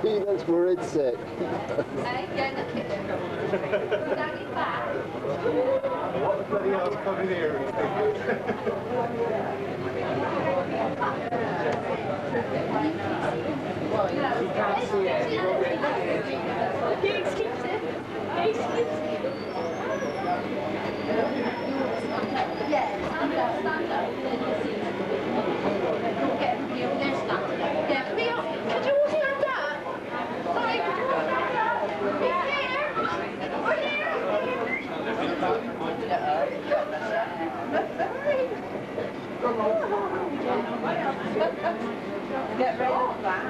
He looks worried sick. What the bloody hell's coming here? You can't see it. Yeah, stand up, stand up. Could you all stand up? Sorry. Get rid of that.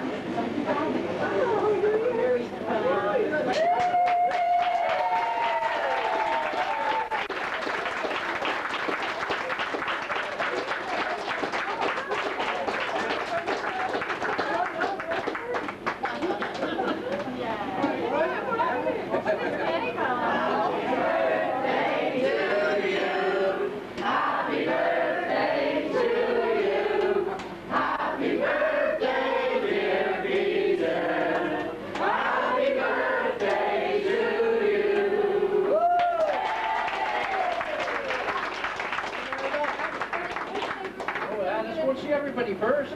See everybody first.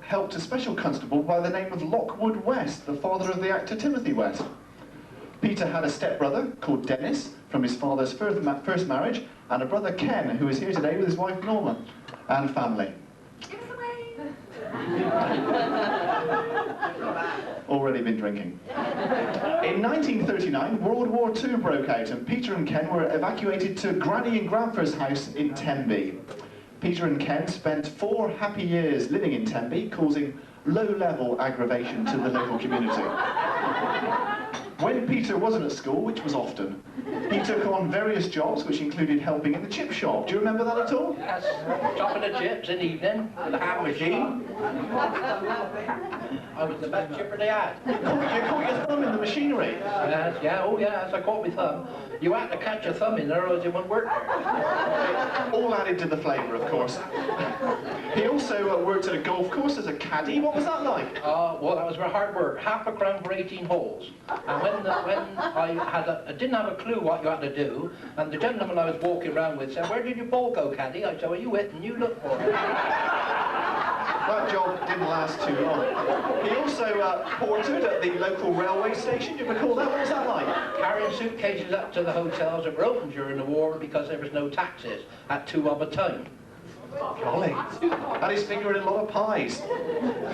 Helped a special constable by the name of Lockwood West, the father of the actor Timothy West. Peter had a stepbrother called Dennis from his father's first marriage, and a brother Ken, who is here today with his wife Norma and family. Already been drinking. In 1939, World War II broke out, and Peter and Ken were evacuated to Granny and Grandpa's house in Tenby. Peter and Ken spent 4 happy years living in Tenby, causing low-level aggravation to the local community. When Peter wasn't at school, which was often, he took on various jobs which included helping in the chip shop. Do you remember that at all? Yes, chopping the chips in the evening with a hand machine. I was the best chipper they had. You caught your thumb in the machinery? Yes, yeah, oh yes, I caught my thumb. You had to catch your thumb in there or it wouldn't work. All added to the flavour, of course. He also worked at a golf course as a caddy. What was that like? Well, that was very hard work. Half a crown for 18 holes. And when I didn't have a clue what you had to do, and the gentleman I was walking around with said, "Where did your ball go, caddy?" I said, "Well, you hit and you look for it." That job didn't last too long. He also portered at the local railway station. Do you recall that? What was that like? Carrying suitcases up to the hotels that were open during the war because there was no taxis at 2 bob a ton. Golly. Had his finger in a lot of pies.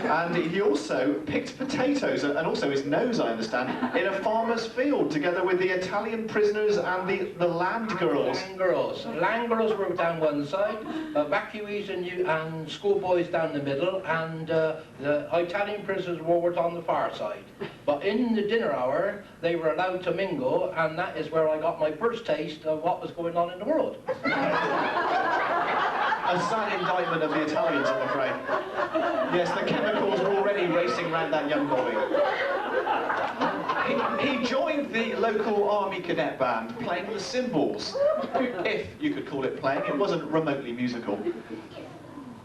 And he also picked potatoes, and also his nose, I understand, in a farmer's field, together with the Italian prisoners and the land girls. Land girls. Land girls were down one side, evacuees and schoolboys down the middle, and the Italian prisoners were on the far side. But in the dinner hour, they were allowed to mingle, and that is where I got my first taste of what was going on in the world. A sad indictment of the Italians, I'm afraid. Yes, the chemicals were already racing around that young boy. He joined the local army cadet band, playing the cymbals. If you could call it playing, it wasn't remotely musical.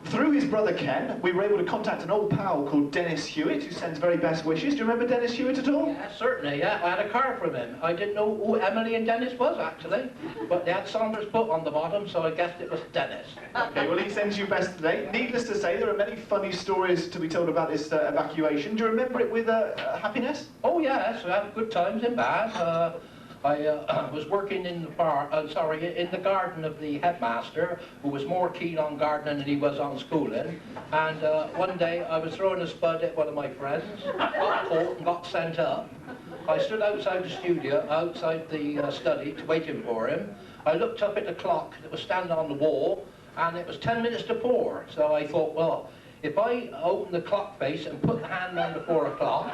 Through his brother Ken, we were able to contact an old pal called Dennis Hewitt, who sends very best wishes. Do you remember Dennis Hewitt at all? Yeah, certainly, yeah. I had a card from him. I didn't know who Emily and Dennis was, actually. But they had Saunders Book on the bottom, so I guessed it was Dennis. Okay, well, he sends you best today. Needless to say, there are many funny stories to be told about this evacuation. Do you remember it with happiness? Oh, yes. We had good times and bad. I was working in the in the garden of the headmaster, who was more keen on gardening than he was on schooling. And one day I was throwing a spud at one of my friends, got caught and got sent up. I stood outside the studio, outside the study, waiting for him. I looked up at the clock that was standing on the wall, and it was 10 minutes to 4. So I thought, well, if I open the clock face and put the hand on the 4 o'clock,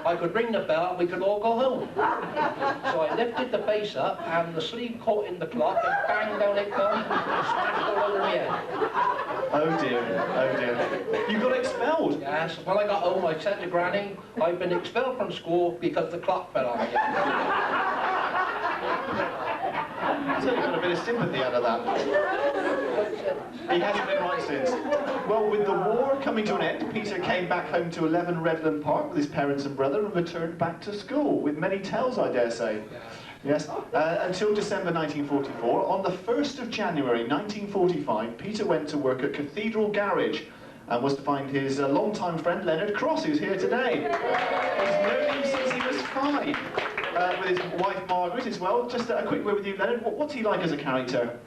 I could ring the bell and we could all go home. So I lifted the face up and the sleeve caught in the clock and bang down it comes and smashed all over my head. Oh dear, oh dear. You got expelled? Yes, when I got home I said to Granny, I've been expelled from school because the clock fell on me. So you got a bit of sympathy out of that. He hasn't been right since. Well, with the war coming to an end, Peter came back home to 11 Redland Park with his parents and brother and returned back to school, with many tales, I dare say. Yes, until December 1944. On the 1st of January 1945, Peter went to work at Cathedral Garage and was to find his longtime friend Leonard Cross, who's here today. He's known him since he was 5. With his wife Margaret as well. Just a quick word with you, Leonard. What's he like as a character?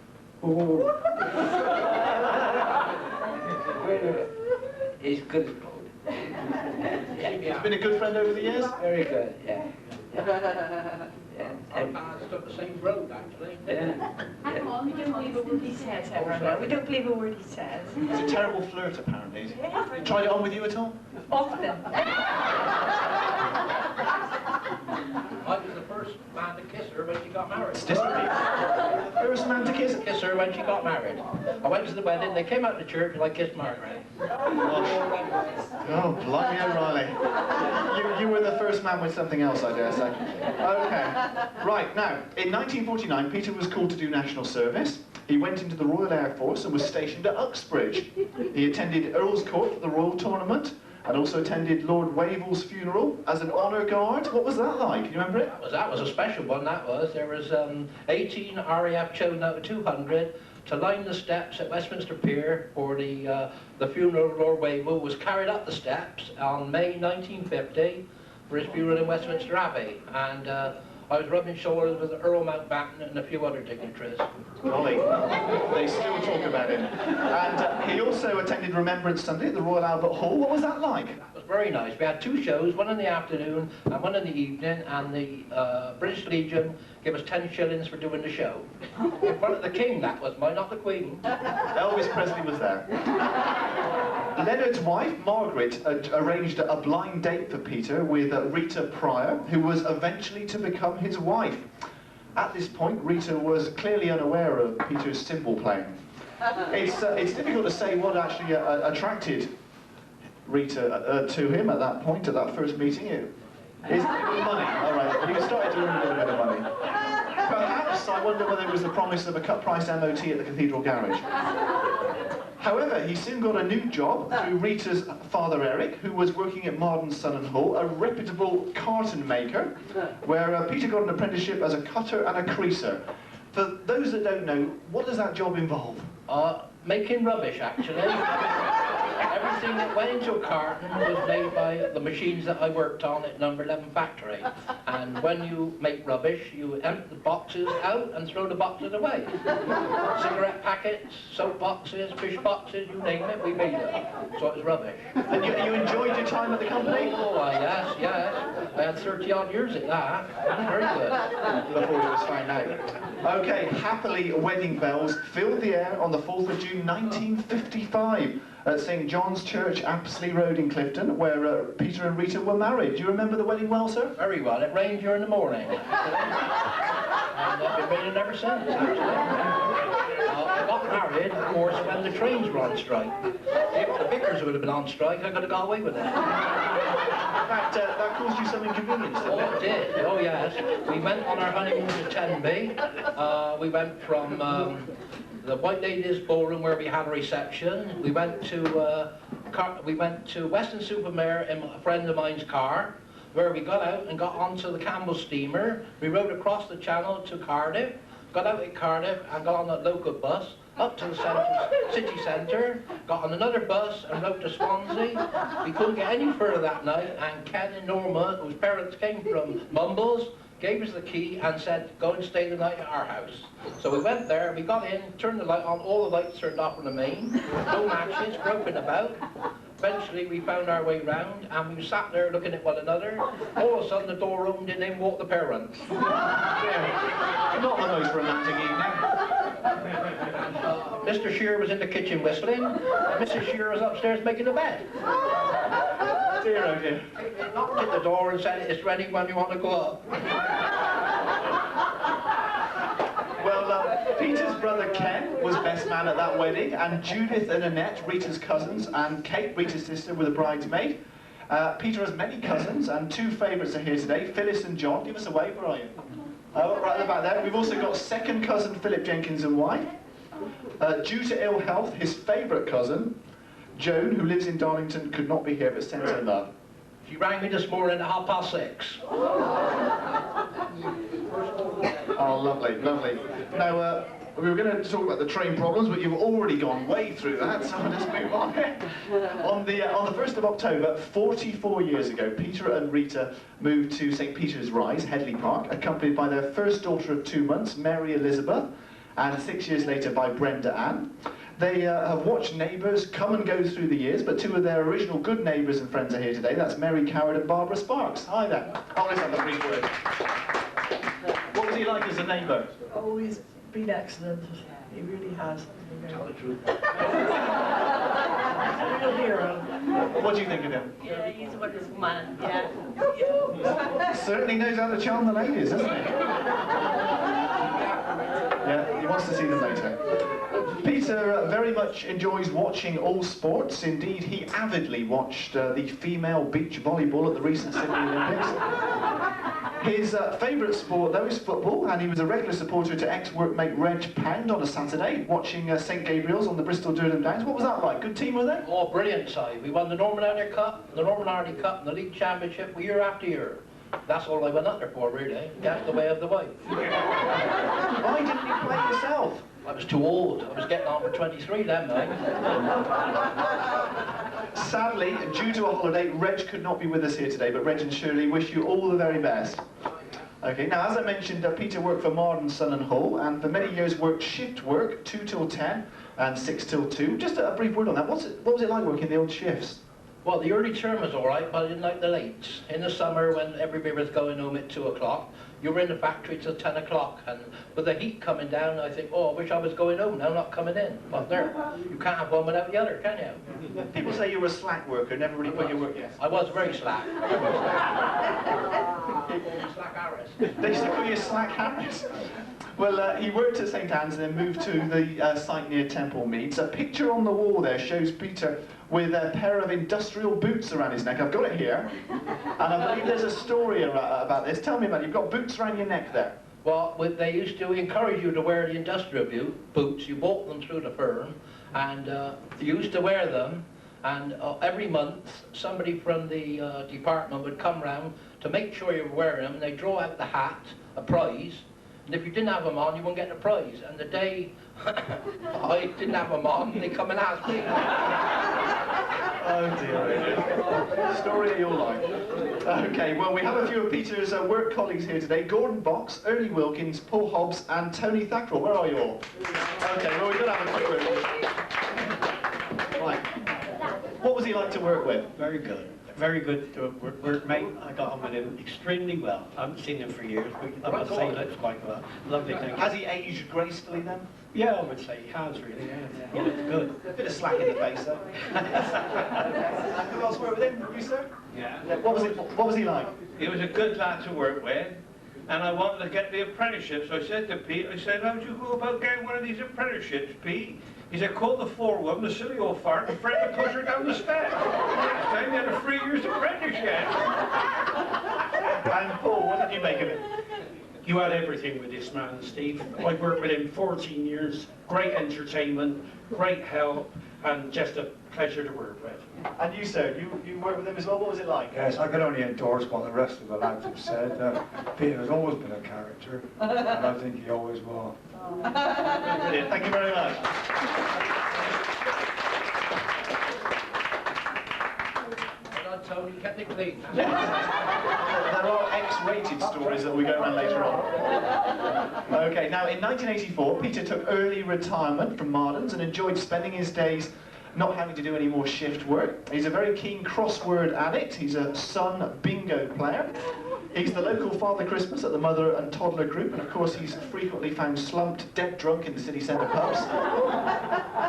He's good. He's been a good friend over the years? Very good, yeah. Our paths took the same road, actually. Hang on, we don't believe a word he says ever. No, we don't believe a word he says. He's a terrible flirt, apparently. Tried it on with you at all? Often. I was the first man to kiss her when she got married. Statistically, the first man to Kiss her when she got married. I went to the wedding, they came out to church and I kissed Margaret. Oh, blimey O'Reilly. You were the first man with something else, I dare say. Okay. Right, now, in 1949, Peter was called to do national service. He went into the Royal Air Force and was stationed at Uxbridge. He attended Earl's Court for the Royal Tournament and also attended Lord Wavell's funeral as an honour guard. What was that like? Can you remember it? That was a special one, that was. There was 18 RAF chosen out of 200 to line the steps at Westminster Pier for the funeral of Lord Wavell. Was carried up the steps on May 1950 for his funeral in Westminster Abbey. And I was rubbing shoulders with Earl Mountbatten and a few other dignitaries. Golly, they still talk about him. And he also attended Remembrance Sunday at the Royal Albert Hall. What was that like? It was very nice. We had 2 shows, one in the afternoon and one in the evening, and the British Legion gave us 10 shillings for doing the show. In front of the King, that was mine, not the Queen. Elvis Presley was there. Leonard's wife, Margaret, arranged a blind date for Peter with Rita Pryor, who was eventually to become his wife. At this point, Rita was clearly unaware of Peter's cymbal playing. It's difficult to say what actually attracted Rita to him at that point, at that first meeting. It was money, all right. He started to earn a little bit of money. Perhaps, I wonder whether it was the promise of a cut-price MOT at the Cathedral Garage. However, he soon got a new job through Rita's father Eric, who was working at Marden, Son and Hall, a reputable carton maker, where Peter got an apprenticeship as a cutter and a creaser. For those that don't know, what does that job involve? Making rubbish, actually. Everything that went into a carton was made by the machines that I worked on at number 11 factory. And when you make rubbish, you empty the boxes out and throw the boxes away. Cigarette packets, soap boxes, fish boxes, you name it, we made it. So it was rubbish. And you enjoyed your time at the company? Oh, yes, yes. I had 30-odd years at that. Very good. Before it was found out. Okay, happily wedding bells filled the air on the 4th of June 1955 at St John's Church, Apsley Road in Clifton, where Peter and Rita were married. Do you remember the wedding well, sir? Very well. It rained during the morning. And it's been raining ever since, actually. I got married, of course, when the trains were on strike. If the Vickers would have been on strike, I could have got away with it. That caused you some inconvenience, didn't Oh, it did. Oh, yes. We went on our honeymoon to Tenby. We went from the White Ladies Ballroom where we had a reception. We went to Weston-super-Mare in a friend of mine's car, where we got out and got onto the Campbell steamer. We rode across the channel to Cardiff, got out at Cardiff and got on a local bus up to the city centre, got on another bus and rode to Swansea. We couldn't get any further that night, and Ken and Norma, whose parents came from Mumbles, gave us the key and said, go and stay the night at our house. So we went there, we got in, turned the light on, all the lights turned off on the main, no matches, groping about. Eventually we found our way round and we sat there looking at one another. All of a sudden the door opened and in walked the parents. Not the most romantic evening. Mr. Shearer was in the kitchen whistling, and Mrs. Shearer was upstairs making the bed. Dear, oh dear. They knocked at the door and said, is there anyone you want to go up? Well, Peter's brother Ken was best man at that wedding, and Judith and Annette, Rita's cousins, and Kate, Rita's sister, were the bridesmaid. Peter has many cousins, and two favourites are here today, Phyllis and John. Give us a wave, where are you? Oh, right at the back there. We've also got second cousin Philip Jenkins and wife. Due to ill health, his favourite cousin, Joan, who lives in Darlington, could not be here, but sends her love. She rang me this morning at 6:30. Oh, lovely, lovely. Now, we were going to talk about the train problems, but you've already gone way through that, so I'll just move on. On the 1st of October, 44 years ago, Peter and Rita moved to St. Peter's Rise, Headley Park, accompanied by their first daughter of 2 months, Mary Elizabeth, and 6 years later by Brenda Ann. They have watched neighbours come and go through the years, but two of their original good neighbours and friends are here today. That's Mary Coward and Barbara Sparks. Hi there. Oh, let's have a brief word. What was he like as a neighbour? Oh, he's been excellent. He really has. Tell the truth. He's a real hero. What do you think of him? Yeah, he's a wonderful man. Yeah. Certainly knows how to charm the ladies, doesn't he? Yeah, he wants to see them later. Peter very much enjoys watching all sports. Indeed, he avidly watched the female beach volleyball at the recent Sydney Olympics. His favourite sport, though, is football, and he was a regular supporter to ex-workmate Reg Pound on a Saturday, watching St Gabriel's on the Bristol Durham Downs. What was that like? Good team, were they? Oh, brilliant side. We won the Norman Ireland Cup, the Norman Ireland Cup, and the League Championship year after year. That's all I went up there for, really. That's the way of the wife. Why didn't you play yourself? I was too old. I was getting on for 23 then, mate. Sadly, due to a holiday, Reg could not be with us here today, but Reg and Shirley wish you all the very best. Okay, now as I mentioned, Peter worked for Marden, Son and Hull, and for many years worked shift work, 2 till 10 and 6 till 2. Just a brief word on that. What was it like working the old shifts? Well, the early term was all right, but I didn't like the lates. In the summer, when everybody was going home at 2 o'clock, you were in the factory till 10 o'clock, and with the heat coming down, I think, oh, I wish I was going home now, not coming in. But there, you can't have one without the other, can you? People say you were a slack worker, never really put your work in. I was very slack. Slack Harris. They used to call you Slack Harris. Well, he worked at St Anne's and then moved to the site near Temple Meads. A picture on the wall there shows Peter with a pair of industrial boots around his neck. I've got it here, and I believe there's a story about this. Tell me about it. You've got boots around your neck there. Well, they used to encourage you to wear the industrial boots. You bought them through the firm, and you used to wear them, and every month somebody from the department would come round to make sure you were wearing them, and they'd draw out the hat, a prize, and if you didn't have them on, you wouldn't get the prize. And the day I didn't have them on, they come and ask me. Oh dear. Story of your life. Okay, well, we have a few of Peter's work colleagues here today. Gordon Box, Ernie Wilkins, Paul Hobbs and Tony Thackrell. Where are you all? Okay, well, we're going to have a quick word. Right. What was he like to work with? Very good. Very good workmate. I got on with him extremely well. I haven't seen him for years, but I must say he looks quite well. Lovely thing. Has he aged gracefully then? Yeah, I would say he has really, yeah. He looks good. A bit of slack in the face though. And who else worked with him? You, sir? Yeah. What was he like? He was a good lad to work with, and I wanted to get the apprenticeship, so I said to Pete, I said, how'd you go about getting one of these apprenticeships, Pete? He said, call the forewoman, the silly old fart, and Fred would push her down the steps. Next time he had a 3 years apprenticeship. And Paul, what did you make of it? You had everything with this man, Steve. I worked with him 14 years. Great entertainment, great help, and just a pleasure to work with. And you, sir, you worked with him as well. What was it like? Yes, I can only endorse what the rest of the lads have said. Peter has always been a character, and I think he always will. Brilliant. Thank you very much. I'll Tony kept it clean. There are X-rated stories that we go around later on. Okay, now in 1984, Peter took early retirement from Marden's and enjoyed spending his days not having to do any more shift work. He's a very keen crossword addict. He's a Sun bingo player. He's the local Father Christmas at the mother and toddler group, and of course he's frequently found slumped, dead drunk in the city centre pubs.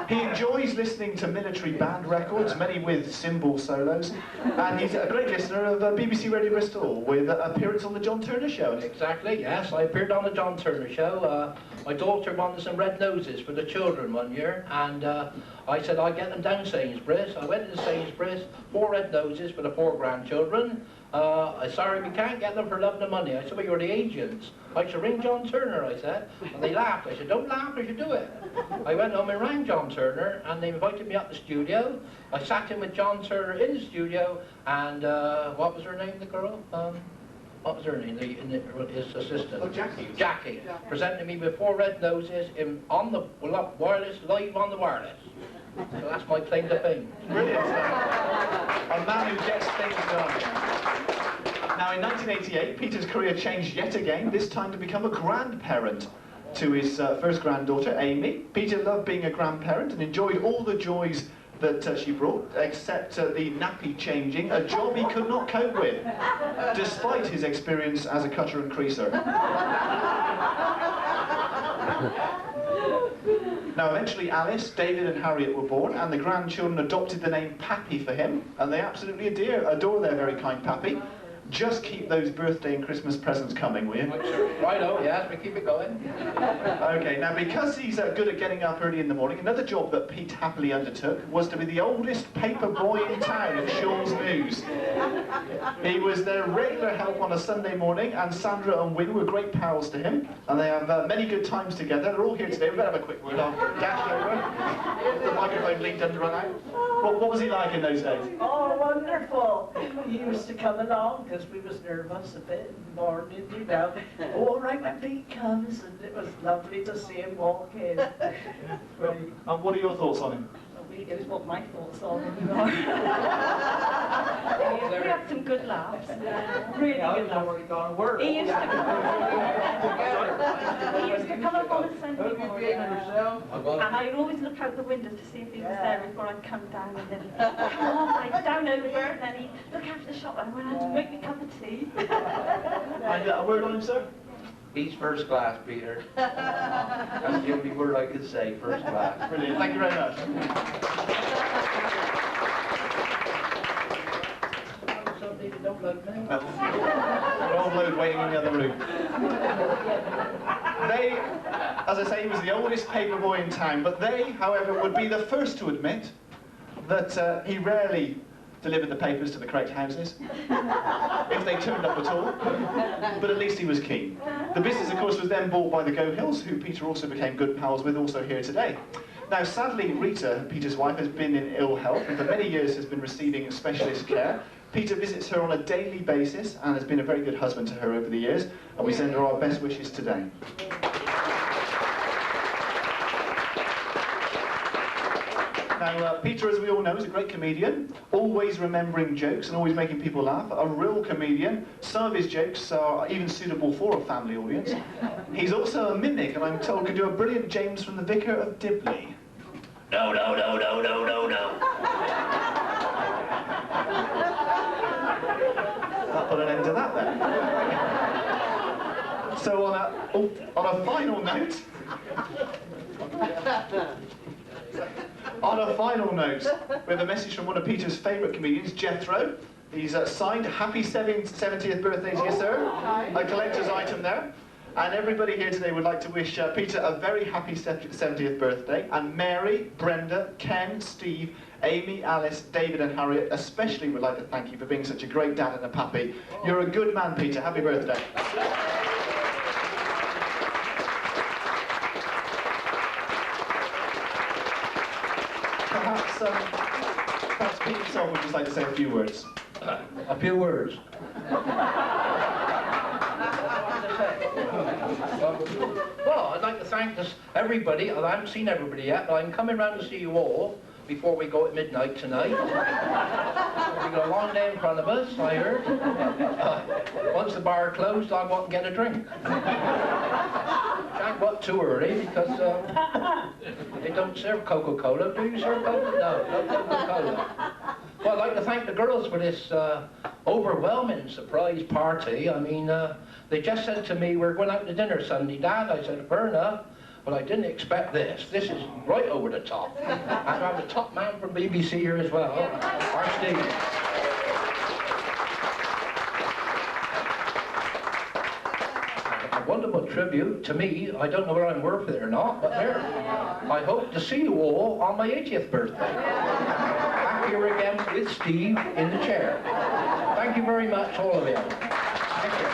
He enjoys listening to military band records, many with cymbal solos, and he's a great listener of BBC Radio Bristol with an appearance on the John Turner Show. Exactly, yes. I appeared on the John Turner Show. My daughter wanted some red noses for the children one year, and I said I'd get them down Sainsbury's. I went to Sainsbury's, 4 red noses for the 4 grandchildren. I sorry, we can't get them for love nor money. I said, well, you're the agents. I should ring John Turner, I said. And they laughed. I said, don't laugh, I should do it. I went home and rang John Turner, and they invited me up the studio. I sat in with John Turner in the studio, and what was her name, the girl? What was her name? His assistant. Oh, Jackie. Jackie. Presented me with 4 red noses on the wireless, live on the wireless. So that's my claim to fame. Brilliant. A man who gets things done. Now in 1988, Peter's career changed yet again, this time to become a grandparent to his first granddaughter, Amy. Peter loved being a grandparent and enjoyed all the joys that she brought, except the nappy changing, a job he could not cope with, despite his experience as a cutter and creaser. Now eventually Alice, David and Harriet were born, and the grandchildren adopted the name Pappy for him, and they absolutely adore their very kind Pappy. Just keep those birthday and Christmas presents coming, will you? Righto, yes, we keep it going. Okay, now because he's good at getting up early in the morning, another job that Pete happily undertook was to be the oldest paper boy in town at Shaw's News. He was their regular help on a Sunday morning, and Sandra and Wynne were great pals to him, and they have many good times together. They're all here today. We're going to have a quick word. I'll dash over. The microphone leaked and run out. What was he like in those days? Oh, wonderful. He used to come along because we was nervous a bit in the morning, you know. All right when Pete comes, and it was lovely to see him walk in. And what are your thoughts on him? It was what my thoughts on him are. We had some good laughs. Really good laughs. He used to come up on a Sunday morning, and I'd always look out the window to see if he was there before I'd come down, and then come on, I'd down over, and then he'd look after the shop, and I went out to make me a cup of tea. And a word on him, sir? He's first class, Peter. That's the only word I could say, first class. Brilliant, thank you very much. Somebody that don't like me. We're all load waiting in the other room. They, as I say, he was the oldest paper boy in town, but they, however, would be the first to admit that he rarely delivered the papers to the correct houses, if they turned up at all, but at least he was keen. The business, of course, was then bought by the Go-Hills, who Peter also became good pals with, also here today. Now, sadly, Rita, Peter's wife, has been in ill health, and for many years has been receiving specialist care. Peter visits her on a daily basis, and has been a very good husband to her over the years, and we send her our best wishes today. Now, Peter, as we all know, is a great comedian, always remembering jokes and always making people laugh. A real comedian. Some of his jokes are even suitable for a family audience. He's also a mimic, and I'm told could do a brilliant James from the Vicar of Dibley. No, no, no, no, no, no, no. That'll put an end to that then. So on a final note, we have a message from one of Peter's favourite comedians, Jethro. He's signed Happy 70th birthday to you, sir. A collector's item there. And everybody here today would like to wish Peter a very happy 70th birthday. And Mary, Brenda, Ken, Steve, Amy, Alice, David and Harriet especially would like to thank you for being such a great dad and a pappy. You're a good man, Peter. Happy birthday. Perhaps Pete himself would just like to say a few words. A few words. Well, I'd like to thank everybody. I haven't seen everybody yet, but I'm coming round to see you all. before we go at midnight tonight. We got a long day in front of us, I heard. Once the bar closed, I won't get a drink. Shan't go up too early because they don't serve Coca-Cola. Do you serve Coca-Cola? No, no Coca-Cola. Well, I'd like to thank the girls for this overwhelming surprise party. I mean, they just said to me, we're going out to dinner Sunday, Dad. I said, fair enough. But I didn't expect this. This is right over the top. And I have the top man from BBC here as well, our Steve. A wonderful tribute to me. I don't know whether I'm worth it or not, but there. I hope to see you all on my 80th birthday. Back here again with Steve in the chair. Thank you very much, all of you. Thank you.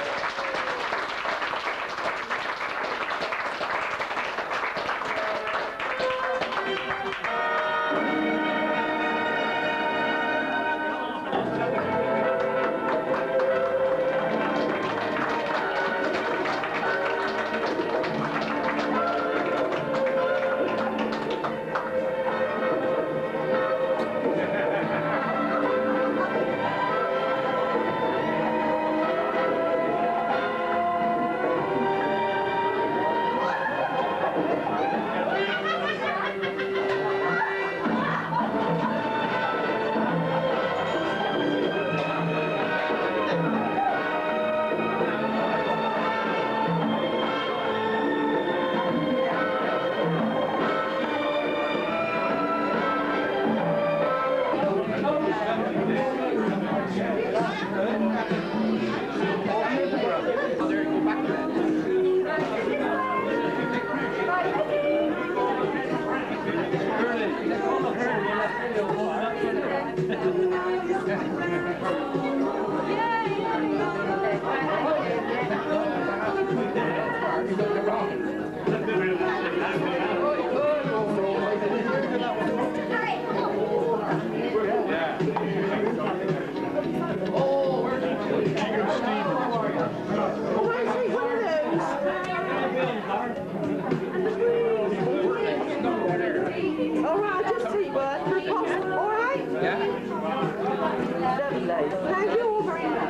Thank you all very much.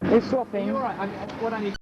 It's swapping. You're all right. What I need